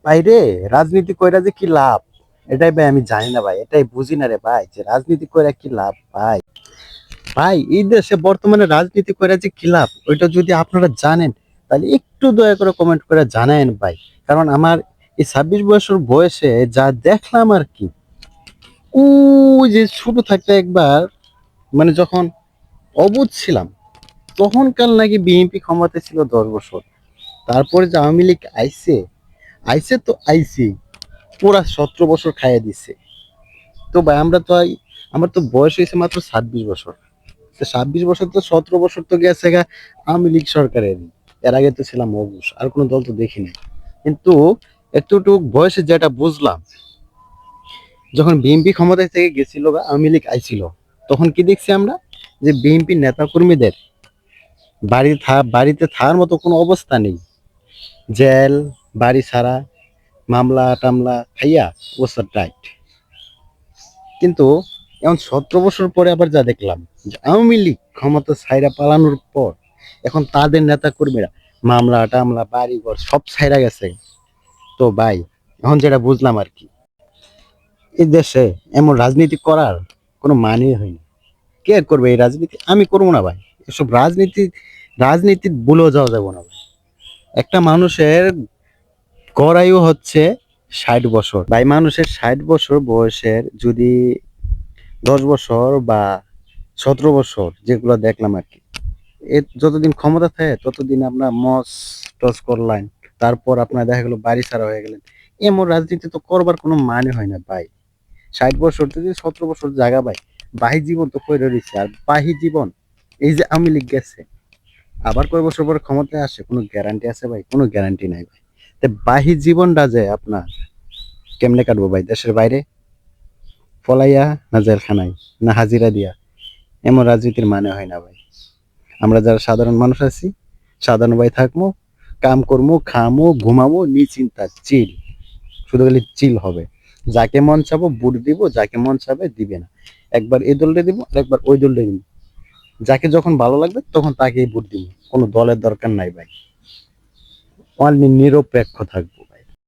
বাইরে রাজনীতি কইরা যে কি লাভ, এটাই ভাই আমি জানি না ভাই, এটাই বুঝি না রে ভাই, যে রাজনীতি কইরা কি লাভ ভাই। ভাই এই দেশে বর্তমানে রাজনীতি করে যে কি লাভ, ওইটা যদি আপনারা জানেন তাহলে একটু দয়া করে কমেন্ট করে জানায়েন ভাই। কারণ আমার এই 26 বছর বয়সে যা দেখলাম আর কি, ও যে ছোট থাকতে একবার, মানে যখন অবুঝ ছিলাম, তখনকার নাকি বিএনপি ক্ষমতায় ছিল 10 বছর। তারপরে যে আওয়ামী লীগ আইছে, আইছে তো আইছে, পুরা 17 বছর খাইয়ে দিছে। তো ভাই আমরা তো আমার তো বয়স হয়েছে মাত্র 26 বছর। 26 বছর তো 17 বছর তো গেছে গা আওয়ামী লীগ সরকারের। এর আগে তো ছিলাম অবুঝ, আর কোনো দল তো দেখিনি। কিন্তু এতটুক বয়সে যেটা বুঝলাম, যখন বিএনপি ক্ষমতায় থেকে গেছিল বা আওয়ামী লীগ আইছিল, তখন কি দেখছি আমরা, যে বিএনপি নেতা কর্মীদের বাড়িতে থাকার মতো কোনো অবস্থা নেই। জেল, বাড়ি ছাড়া, মামলা টামলা খাইয়া অবস্থা টাইট। কিন্তু এখন 17 বছর পরে আবার যা দেখলাম, যে আওয়ামী লীগ ক্ষমতা ছাইরা পালানোর পর এখন তাদের নেতা কর্মীরা মামলা টামলা বাড়ি ঘর সব ছাইরা গেছে। তো ভাই এখন যেটা বুঝলাম আর কি, এই দেশে এমন রাজনীতি করার কোনো মানে হয়নি। কে করবে এই রাজনীতি? আমি করবো না ভাই। এসব রাজনীতি ভুলেও যাওয়া যাবে না ভাই। একটা মানুষের গড় আয়ু হচ্ছে 60 বছর ভাই। মানুষের 60 বছর বয়সের যদি 10 বছর বা 17 বছর যেগুলো দেখলাম আর কি, এ যতদিন ক্ষমতা থাকে ততদিন আপনার মস টস করলেন, তারপর আপনার দেখা গেলো বাড়ি ছাড়া হয়ে গেলেন। এমন রাজনীতি তো করবার কোনো মানে হয় না ভাই। 60 বছর যদি 17 বছর জায়গা ভাই, বাহি জীবন তো পড়ে রয়েছে। আর বাহি জীবন, এই যে আওয়ামী লীগ গেছে, আবার কয় বছর পরে ক্ষমতায় আসে কোনো গ্যারান্টি আছে ভাই? কোনো গ্যারান্টি নাই ভাই। তো বাহি জীবনটা যে আপনার কেমনে কাটবো ভাই? দেশের বাইরে পলাইয়া, না জেলখানায়, না হাজিরা দিয়া? এমন রাজনীতির মানে হয় না ভাই। আমরা যারা সাধারণ মানুষ আছি, সাধারণ ভাই থাকবো, কাম করবো, খামো, ঘুমাবো, নিশ্চিন্তা চিল। শুধু খালি চিল হবে। যাকে মন চাবো বুট দিব, যাকে মন চাবে দিবে না। একবার এই দলটা দিব আর একবার ওই দলটা দিব। যাকে যখন ভালো লাগবে তখন তাকেই ভোট দিব। কোনো দলের দরকার নাই ভাই। অনলি নিরপেক্ষ থাকবো।